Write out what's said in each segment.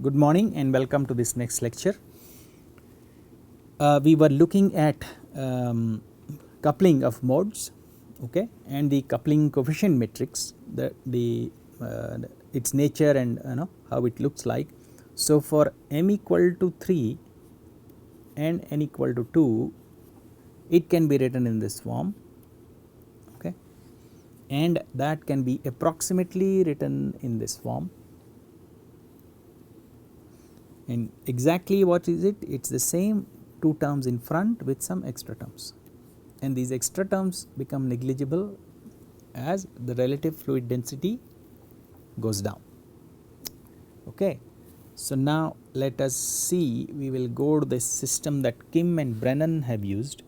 Good morning and welcome to this next lecture. We were looking at coupling of modes, okay, and the coupling coefficient matrix, its nature and how it looks like. So for m equal to 3 and n equal to 2, it can be written in this form, okay, and that can be approximately written in this form. And exactly what is it? It's the same two terms in front with some extra terms, and these extra terms become negligible as the relative fluid density goes down. Okay. So now let us see, we will go to the system that Kim and Brennan have used.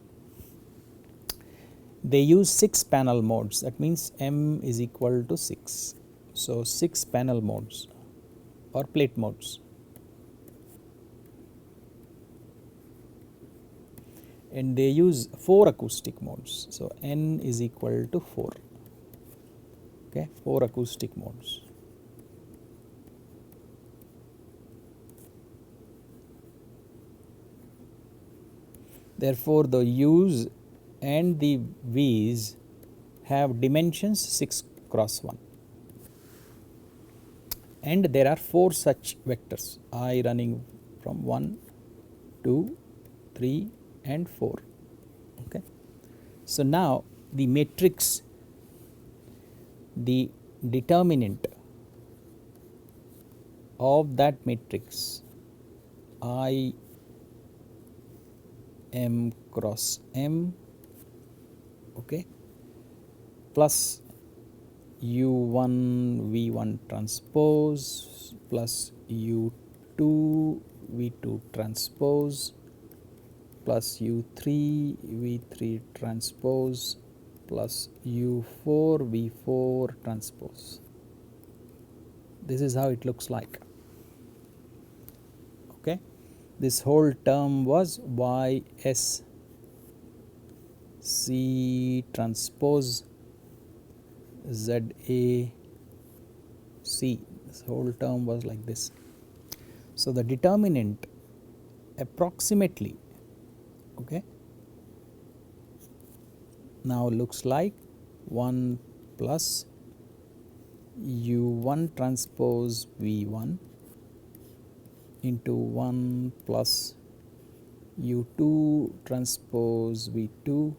They use 6 panel modes, that means m is equal to 6. So 6 panel modes or plate modes. And they use 4 acoustic modes. So n is equal to 4. Okay, 4 acoustic modes. Therefore, the U's and the V's have dimensions 6 cross 1. And there are 4 such vectors, I running from 1, 2, 3 and 4. Okay. So now the matrix, the determinant of that matrix I m cross m, okay, plus u1 v1 transpose plus u2 v2 transpose plus u3 v3 transpose plus u4 v4 transpose. This is how it looks like. Okay, this whole term was ys c transpose za c. This whole term was like this. So the determinant approximately, okay, now looks like 1 plus u1 transpose v1 into 1 plus u2 transpose v2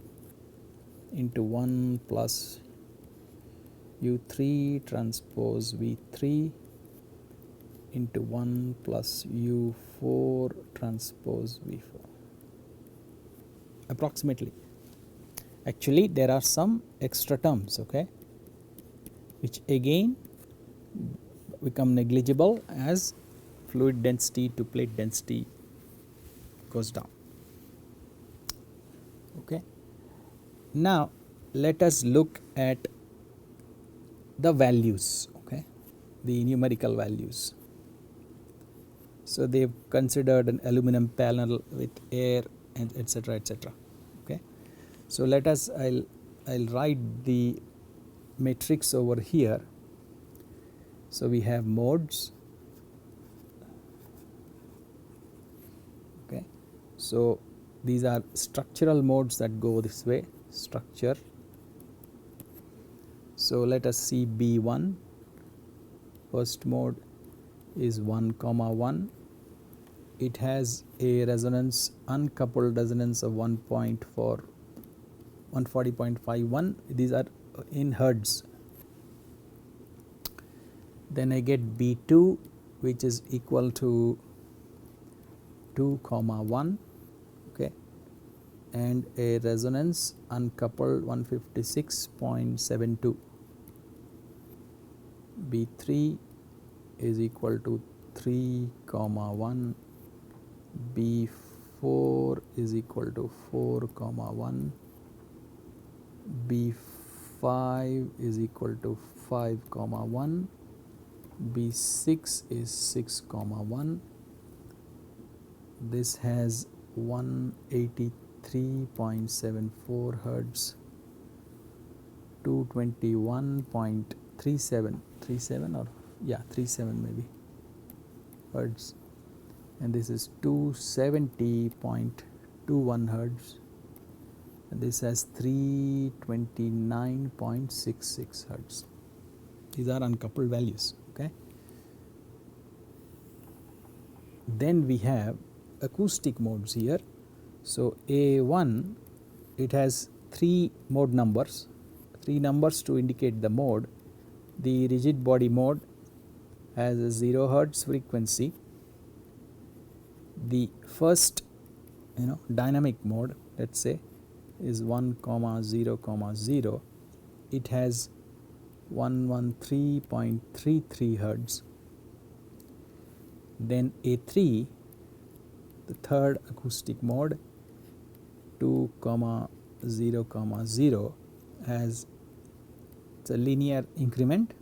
into 1 plus u3 transpose v3 into 1 plus u4 transpose v4. Approximately. Actually there are some extra terms, okay, which again become negligible as fluid density to plate density goes down. Okay. Now let us look at the values, okay, the numerical values. So they have considered an aluminum panel with air and etc. etc. Okay. So let us, I'll write the matrix over here. So we have modes. Okay. So these are structural modes that go this way, structure. So let us see B1. First mode is 1, 1. It has a resonance, uncoupled resonance of 140.51. These are in hertz. Then I get B2, which is equal to 2, 1, okay, and a resonance uncoupled 156.72. B3 is equal to 3, 1. B4 is equal to 4, 1. B5 is equal to 5, 1. B6 is 6, 1. This has 183.74 hertz, 221.37 or yeah 37 maybe, hertz, and this is 270.21 hertz, and this has 329.66 hertz. These are uncoupled values. Okay. Then we have acoustic modes here. So A1, it has three mode numbers, to indicate the mode. The rigid body mode has a 0 hertz frequency. The first dynamic mode, let's say, is 1,0,0. It has 113.33 hertz. Then A3, the third acoustic mode, 2,0,0, has it's a linear increment.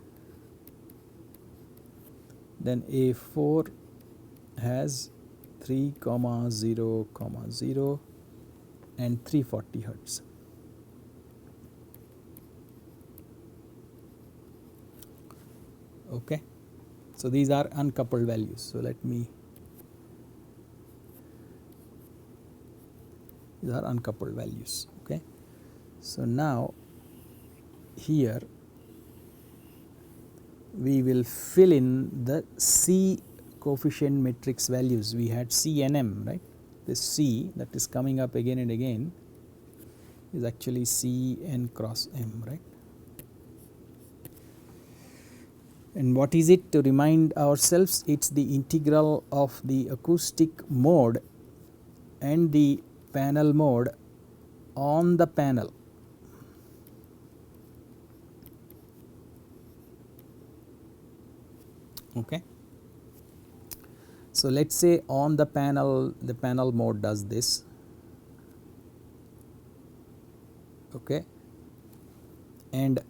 Then A4 has 3,0,0 and 340 hertz. Okay, so these are uncoupled values. So these are uncoupled values. Okay, so now here we will fill in the C coefficient matrix values. We had C and M, right? This C that is coming up again and again is actually C n cross M, right? And what is it, to remind ourselves? It's the integral of the acoustic mode and the panel mode on the panel. Okay. So let's say on the panel mode does this. Okay. And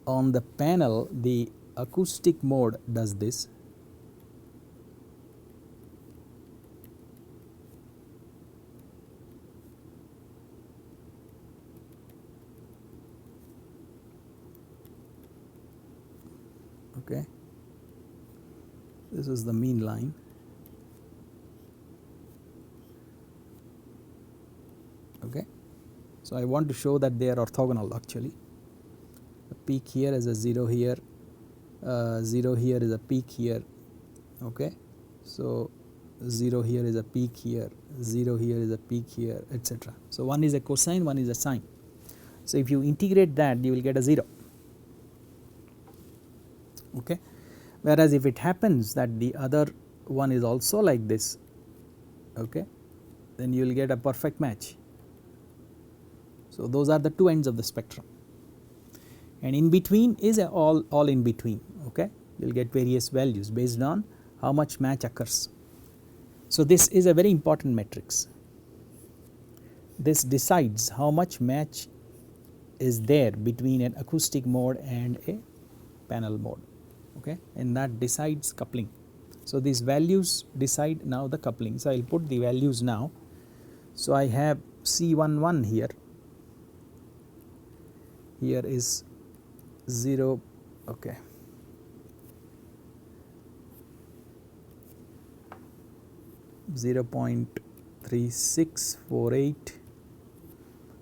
on the panel the acoustic mode does this. Okay. This is the mean line. Okay. So I want to show that they are orthogonal actually. A peak here is a 0 here, 0 here is a peak here. Okay. So 0 here is a peak here, 0 here is a peak here, etc. So one is a cosine, one is a sine. So if you integrate that, you will get a 0. Okay. Whereas if it happens that the other one is also like this, okay, then you will get a perfect match. So those are the two ends of the spectrum, and in between is all in between. Okay, you will get various values based on how much match occurs. So this is a very important matrix. This decides how much match is there between an acoustic mode and a panel mode. Okay, and that decides coupling. So these values decide now the coupling. So I will put the values now. So I have C11 here. Here is 0. Okay. .3648.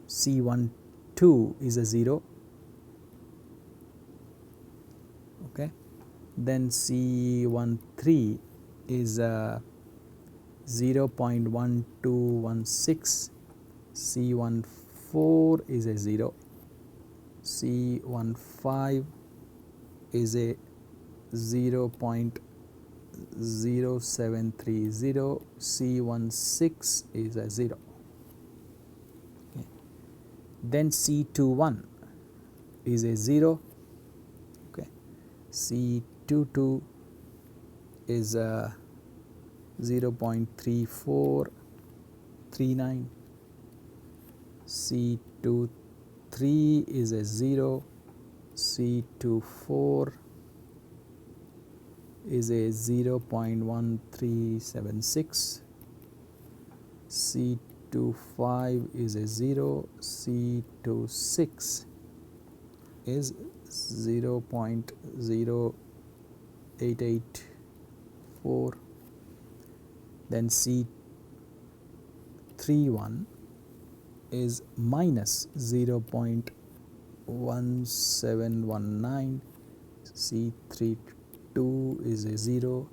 C12 is a 0. Okay. Then C13 is 0.1216. C14 is a 0. C15 is a 0.0730. C16 is a 0. Okay. Then C21 is a 0. Okay. C22 is a 0.3439. C23 is a 0. C24 is a 0.1376. C25 is a 0. C26 is 0.0885. 4, then C31 is minus 0.1719, C32 is a 0,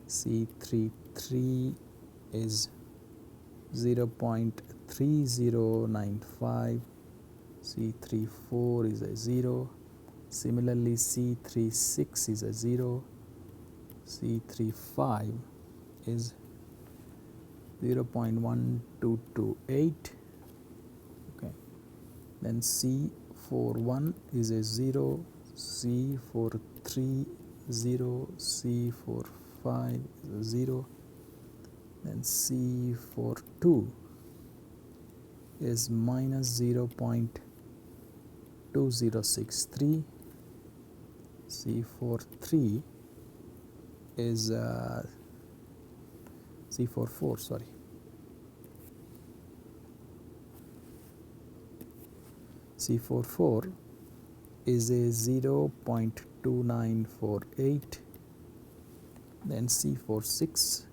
C33 is 0.3095, C34 is a 0, similarly C36 is a 0, C35 is 0.1228, okay. Then C41 is a 0, C43 0, C45 is a 0, then C42 is minus 0.2063, C43 is C44, sorry, C44 is a 0.2948, then C46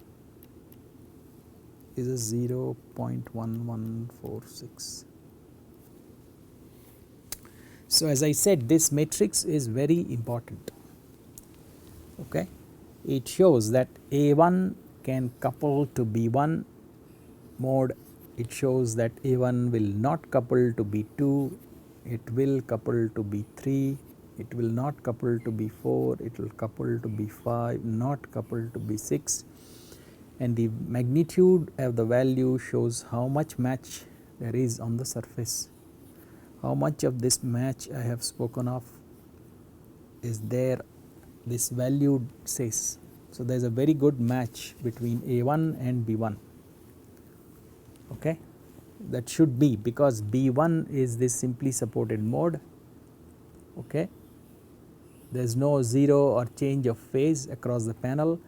is a 0.1146. So as I said, this matrix is very important, okay. It shows that A1 can couple to B1 mode, it shows that A1 will not couple to B2, it will couple to B3, it will not couple to B4, it will couple to B5, not couple to B6, and the magnitude of the value shows how much match there is on the surface. How much of this match I have spoken of is there, this value says. So there is a very good match between A1 and B1, okay. That should be, because B1 is this simply supported mode, okay. There is no zero or change of phase across the panel,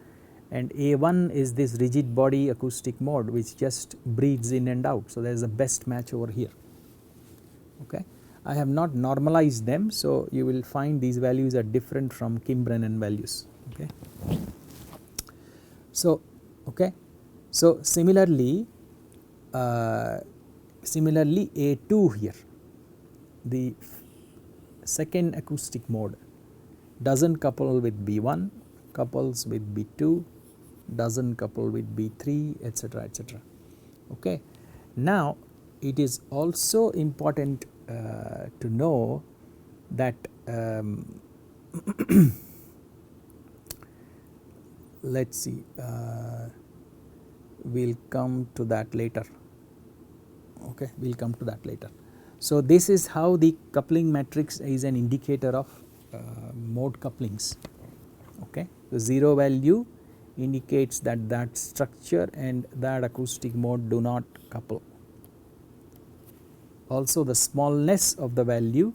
and A1 is this rigid body acoustic mode which just breathes in and out. So there is a best match over here, okay. I have not normalized them, so you will find these values are different from Kim-Brennan values, okay. So, okay, so similarly A2 here, the second acoustic mode does not couple with B1, couples with B2, does not couple with B3, etc., etc., okay. Now it is also important to know that let us see, we will come to that later, okay, we will come to that later. So this is how the coupling matrix is an indicator of mode couplings, okay. The 0 value indicates that that structure and that acoustic mode do not couple. Also the smallness of the value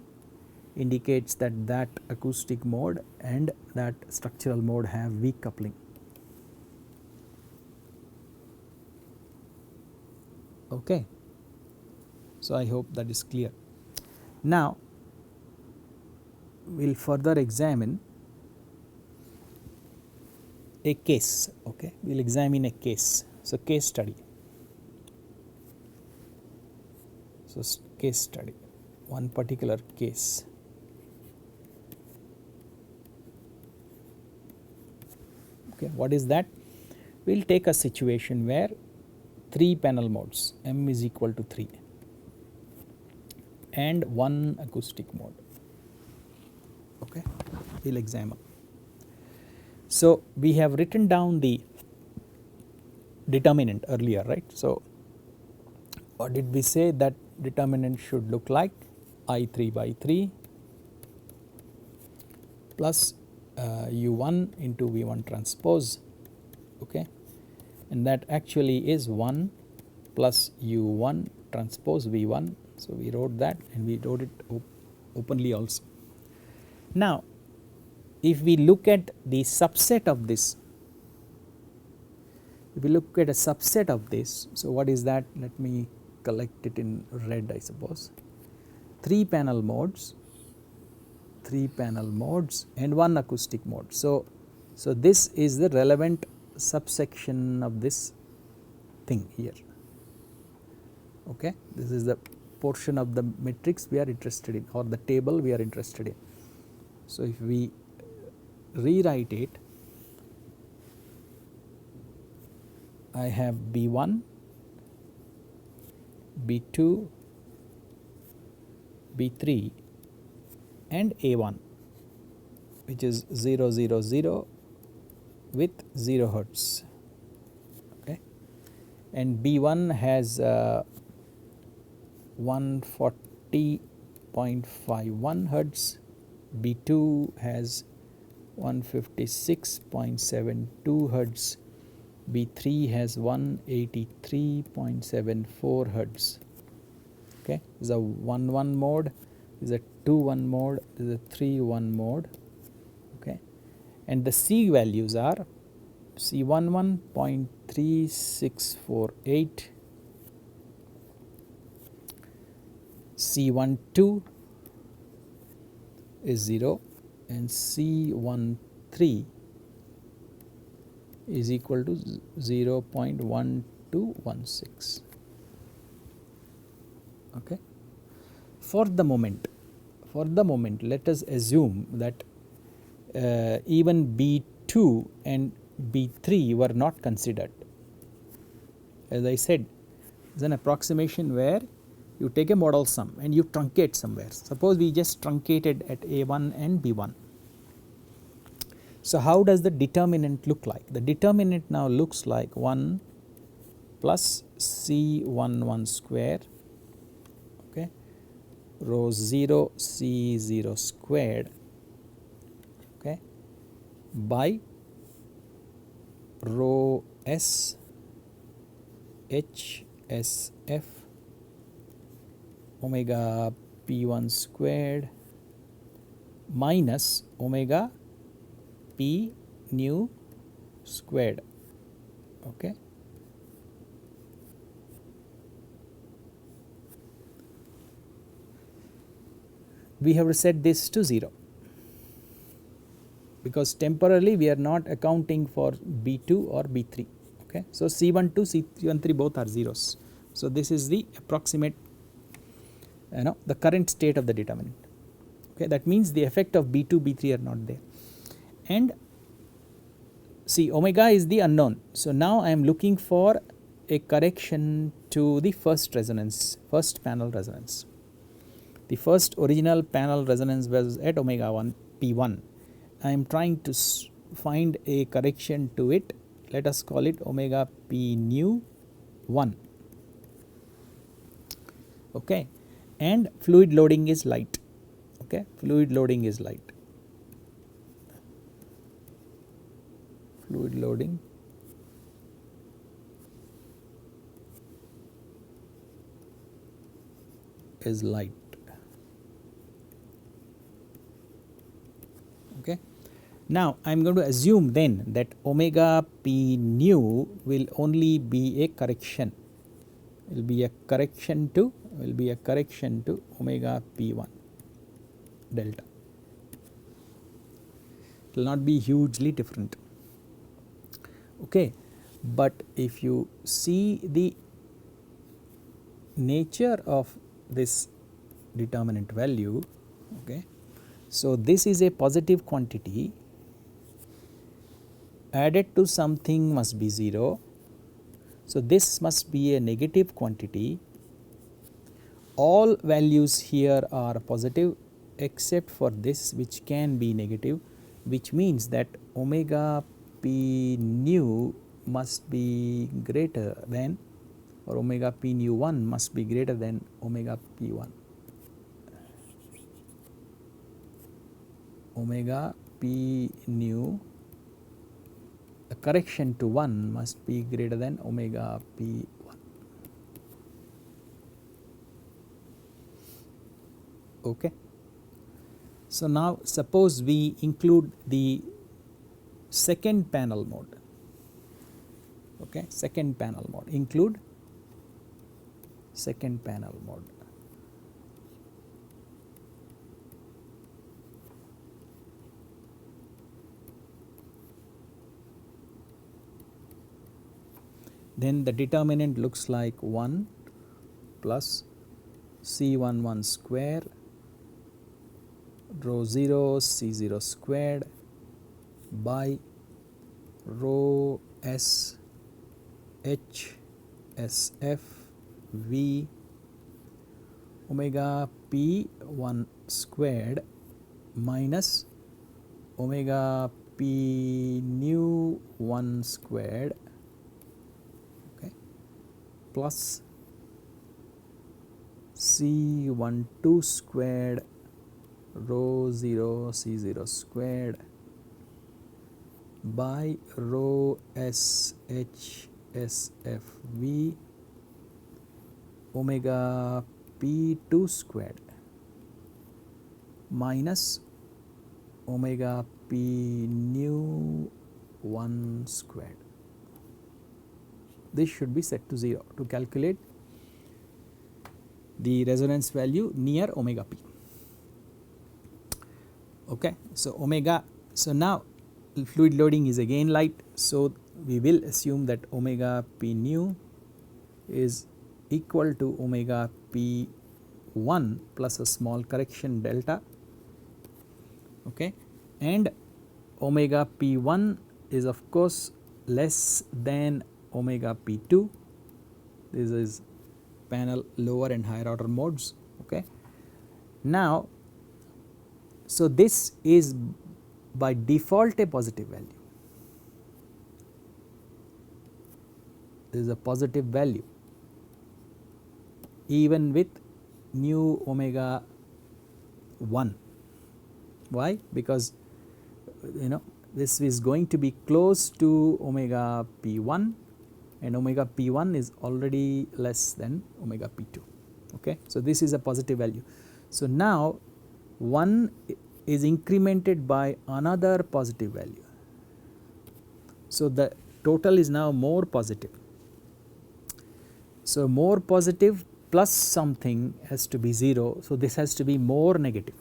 indicates that that acoustic mode and that structural mode have weak coupling, okay. So I hope that is clear. Now we will further examine a case, okay. We will examine a case. So case study. So case study, one particular case. Okay, what is that? We will take a situation where 3 panel modes, M is equal to 3, and 1 acoustic mode, okay. We will examine. So we have written down the determinant earlier, right. So what did we say that determinant should look like? I3 by 3 plus U1 into V1 transpose, okay, and that actually is 1 plus U1 transpose V1. So we wrote that, and we wrote it openly also. Now if we look at the subset of this, if we look at a subset of this, so what is that? Let me collect it in red, I suppose. 3 panel modes and 1 acoustic mode. So So this is the relevant subsection of this thing here. Okay, this is the portion of the matrix we are interested in, or the table we are interested in. So if we rewrite it, I have B1, B2, B3 and A1, which is 0 0 0 with 0 hertz. Okay, and B1 has 140.51 hertz, B2 has 156.72 hertz, B3 has 183.74 hertz. Okay, this is a 1-1 mode, this is a 2-1 mode, this is a 3-1 mode. Okay, and the C values are C11 0.3648, C12 is 0 and C13 is equal to 0.1216. Okay, for the moment let us assume that even B2 and B3 were not considered. As I said, it's an approximation where you take a modal sum and you truncate somewhere. Suppose we just truncated at A1 and B1. So how does the determinant look like? The determinant now looks like 1 plus C11 square, okay, rho 0 C0 squared, okay, by rho S HSF omega P1 squared minus omega P nu squared. Okay, we have to set this to 0 because temporarily we are not accounting for B2 or B3. Okay, so C12, C13 both are zeros. So this is the approximate, the current state of the determinant. Okay, that means the effect of B2, B3 are not there. And see, omega is the unknown. So now I am looking for a correction to the first panel resonance. The first original panel resonance was at omega 1 P1. I am trying to find a correction to it. Let us call it omega P nu 1. Okay, and fluid loading is light. Okay, fluid loading is light. Fluid loading is light. Okay, now I am going to assume then that omega P nu will only be a correction, will be a correction to omega P1 delta. It will not be hugely different. Okay, but if you see the nature of this determinant value, okay, so this is a positive quantity added to something must be 0. So this must be a negative quantity. All values here are positive except for this, which can be negative, which means that omega P nu must be greater than, or omega P nu 1 must be greater than omega P1. Omega P nu, the correction to 1 must be greater than omega P1. Okay. So now suppose we include the second panel mode. Okay, second panel mode, include second panel mode. then the determinant looks like 1 plus C11 square rho 0 C0 squared by rho S H S F V omega P1 squared minus omega P nu 1 squared, okay, plus C12 squared rho 0 C0 squared by rho SH SFV omega P2 squared minus omega P nu 1 squared. This should be set to 0 to calculate the resonance value near omega P. Okay, so omega, so now fluid loading is again light, so we will assume that omega P nu is equal to omega P1 plus a small correction delta, okay, and omega P1 is of course less than omega P2. This is panel lower and higher order modes, okay. Now, so this is by default a positive value. This is a positive value even with nu omega 1. Why? Because this is going to be close to omega P1 and omega P1 is already less than omega P2, okay. So this is a positive value. So now 1 is incremented by another positive value. So the total is now more positive. So more positive plus something has to be 0. So this has to be more negative,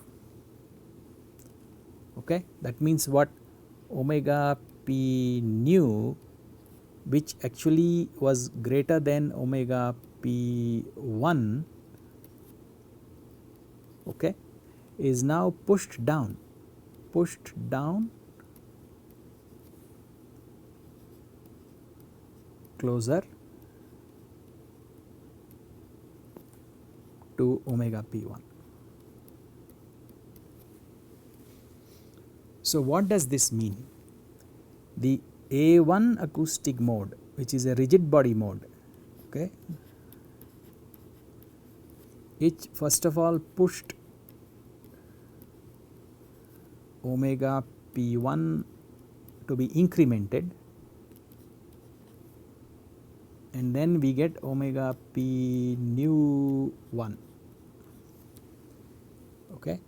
okay. That means what? Omega P nu, which actually was greater than omega P1, okay, is now pushed down closer to omega P1. So what does this mean? The A1 acoustic mode, which is a rigid body mode, okay, it first of all pushed omega P1 to be incremented, and then we get omega P nu 1, okay.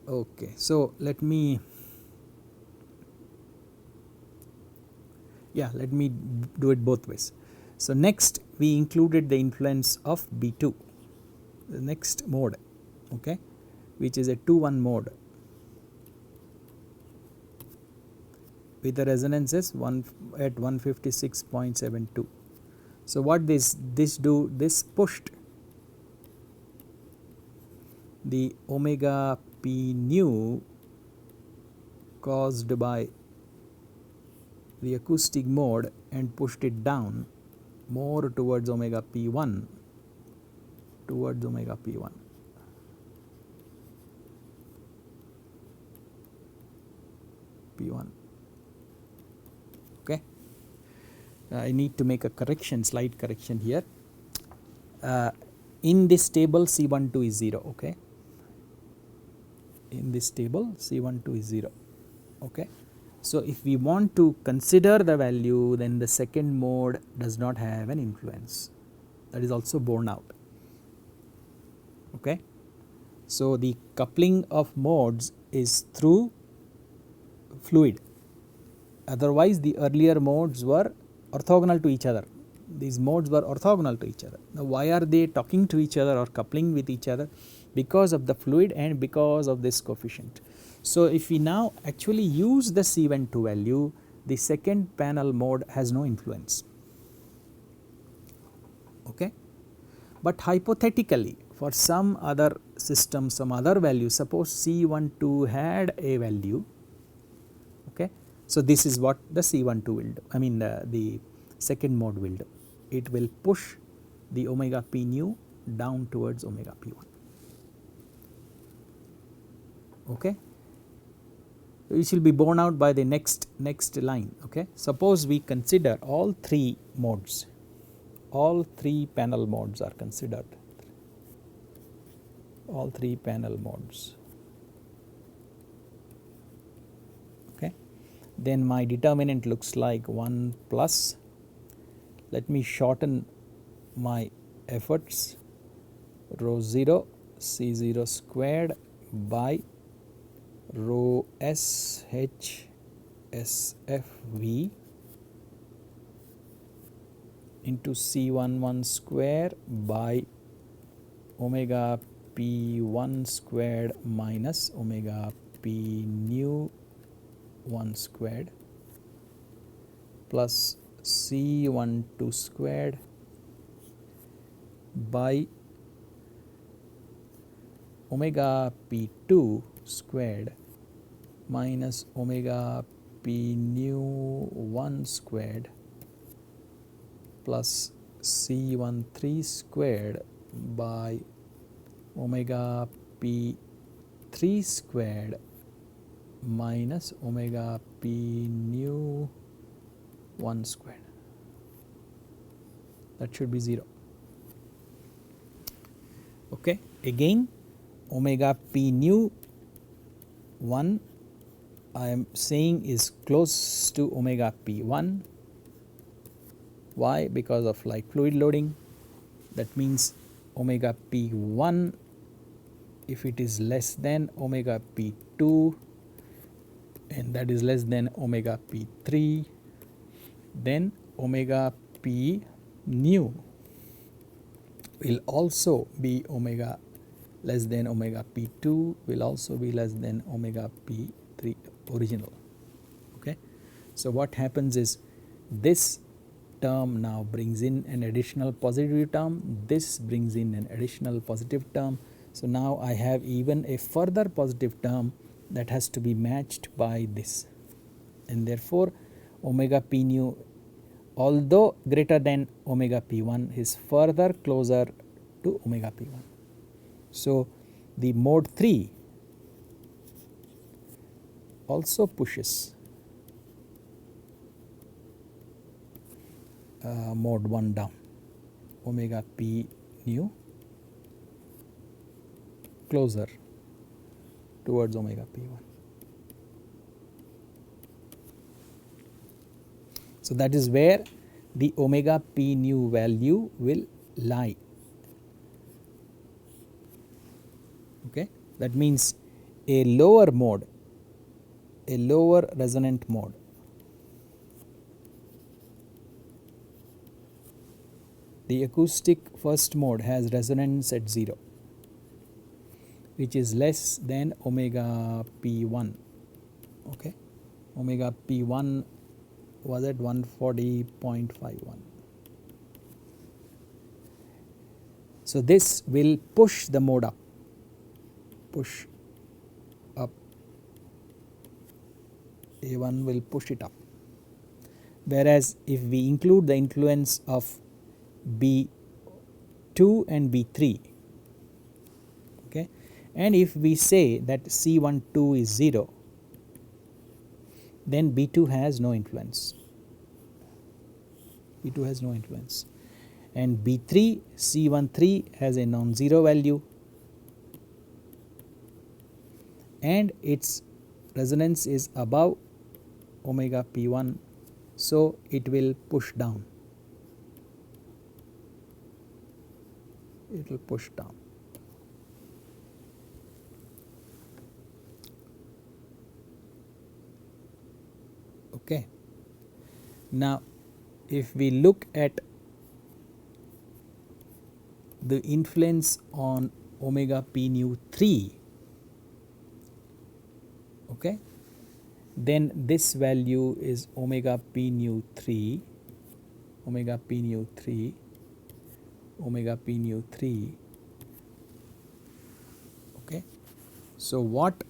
Okay, so let me do it both ways. So next we included the influence of B2, the next mode, okay, which is a 2-1 mode with the resonances at 156.72. So what this pushed the omega P nu caused by the acoustic mode and pushed it down more towards omega P1, P1, okay. I need to make a correction, slight correction here. In this table C12 is 0, okay. In this table C12 is 0, okay. So if we want to consider the value, then the second mode does not have an influence. That is also borne out, okay. So the coupling of modes is through fluid, otherwise the earlier modes were orthogonal to each other. These modes were orthogonal to each other. Now why are they talking to each other or coupling with each other? Because of the fluid and because of this coefficient. So if we now actually use the C12 value, the second panel mode has no influence. Okay. But hypothetically, for some other system, some other value, suppose C12 had a value, okay. So this is what the C12 will do, I mean the second mode will do. It will push the omega p nu down towards omega p1, okay. Which will be borne out by the next line, okay. Suppose we consider all three modes, all three panel modes are considered, all three panel modes, okay. Then my determinant looks like 1 plus, let me shorten my efforts, rho 0 C0 squared by rho SH SFV into C11 square by omega P1 squared minus omega P nu 1 squared plus C12 squared by omega P2 squared minus omega P nu 1 squared plus C13 squared by omega P3 squared minus omega P nu 1 squared. That should be 0. Okay. Again, omega P nu 1 I am saying is close to omega P1. Why? Because of like fluid loading. That means omega P1, if it is less than omega P2 and that is less than omega P3, then omega P nu will also be omega less than omega P2, will also be less than omega P3 original. Okay. So what happens is this term now brings in an additional positive term, this brings in an additional positive term. So now I have even a further positive term that has to be matched by this, and therefore omega P nu, although greater than omega P1, is further closer to omega P1. So the mode 3 also pushes mode 1 down, omega P nu closer towards omega P1. So that is where the omega P nu value will lie. Okay. That means a lower mode, a lower resonant mode, the acoustic first mode has resonance at 0, which is less than omega P1. Okay. Omega P1 was at 140.51. So this will push the mode up, push up, A1 will push it up. Whereas if we include the influence of B2 and B3, okay, and if we say that C12 is 0, then B2 has no influence. B2 has no influence. And B3, C13 has a non-zero value and its resonance is above omega P1, so it will push down. It will push down. Okay. Now, if we look at the influence on omega P nu 3, Okay, then this value is omega p nu 3, omega p nu 3, omega p nu 3. Okay, so what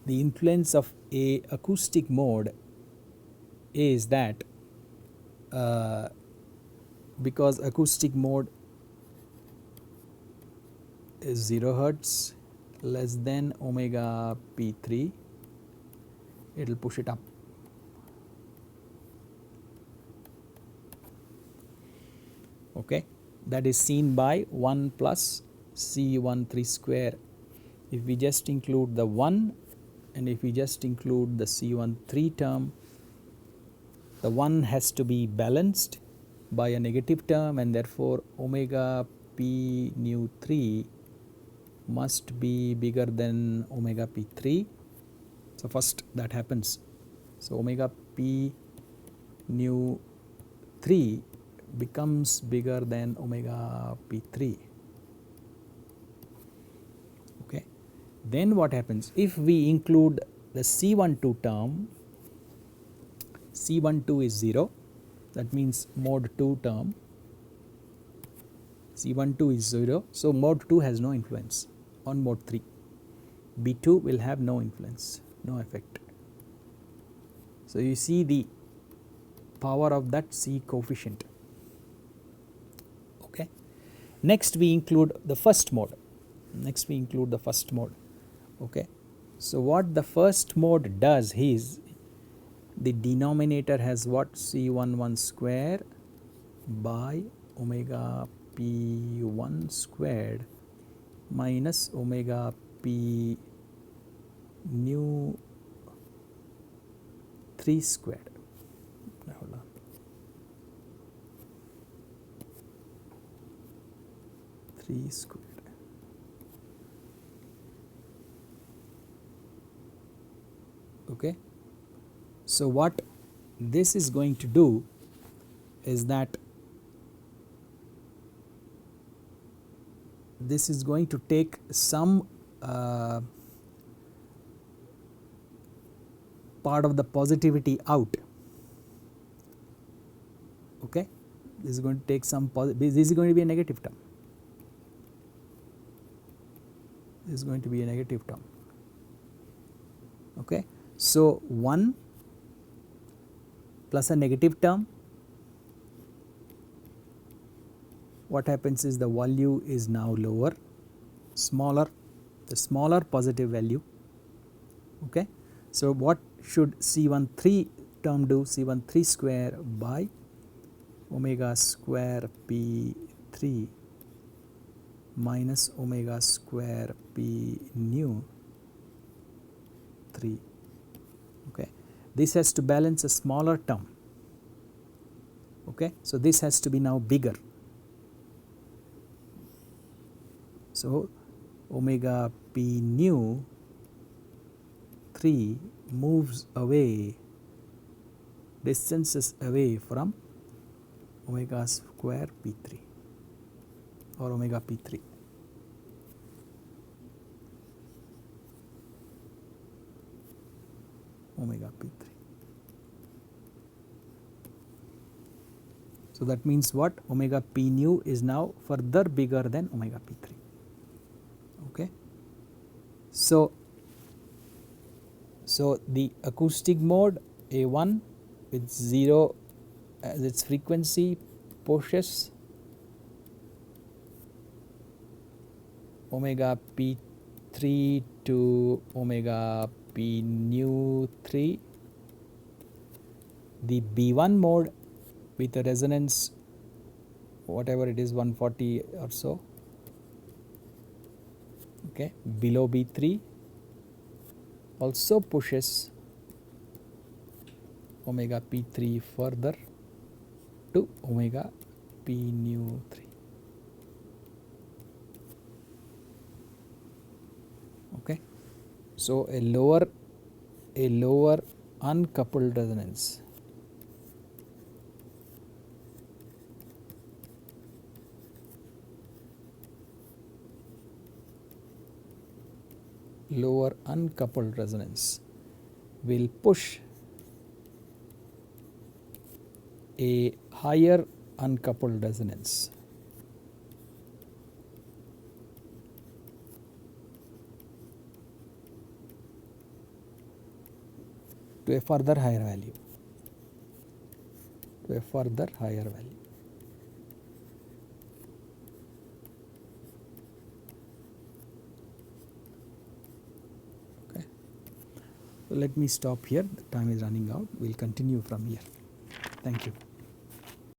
the influence of a acoustic mode is that because acoustic mode is 0 hertz less than omega p3, it will push it up. Okay, that is seen by 1 plus C13 square. If we just include the 1 and if we just include the C13 term, the 1 has to be balanced by a negative term, and therefore omega p nu 3 must be bigger than omega p3. So first that happens. So omega p nu 3 becomes bigger than omega p3. Okay, then what happens if we include the C12 term? C12 is 0, that means mode 2 term. C12 is 0, so mode 2 has no influence on mode 3. B2 will have no influence, no effect. So you see the power of that C coefficient. Okay, next we include the first mode. Okay, so what the first mode does is the denominator has what? C11 square by omega p1 squared minus omega p nu 3 squared. Hold on. 3 squared. Okay, so what this is going to do is that this is going to take some part of the positivity out. Okay, this is going to take some this is going to be a negative term. This is going to be a negative term. Okay, so 1 plus a negative term, what happens is the value is now lower, smaller, the smaller positive value. Okay, so what should C13 term do? C13 square by omega square p3 minus omega square p nu 3. Okay, this has to balance a smaller term. Okay, so this has to be now bigger. So omega p nu 3 moves away, distances away from omega square p3 or omega p3. Omega p3. So that means what? Omega p nu is now further bigger than omega p3. Okay, so the acoustic mode A1 with 0 as its frequency pushes omega p3 to omega p nu 3. The B1 mode with a resonance whatever it is 140 or so, okay, below B3 also pushes omega p3 further to omega p nu 3. Okay, so a lower uncoupled resonance lower uncoupled resonance will push a higher uncoupled resonance to a further higher value, Okay. So let me stop here. The time is running out. We'll continue from here. Thank you.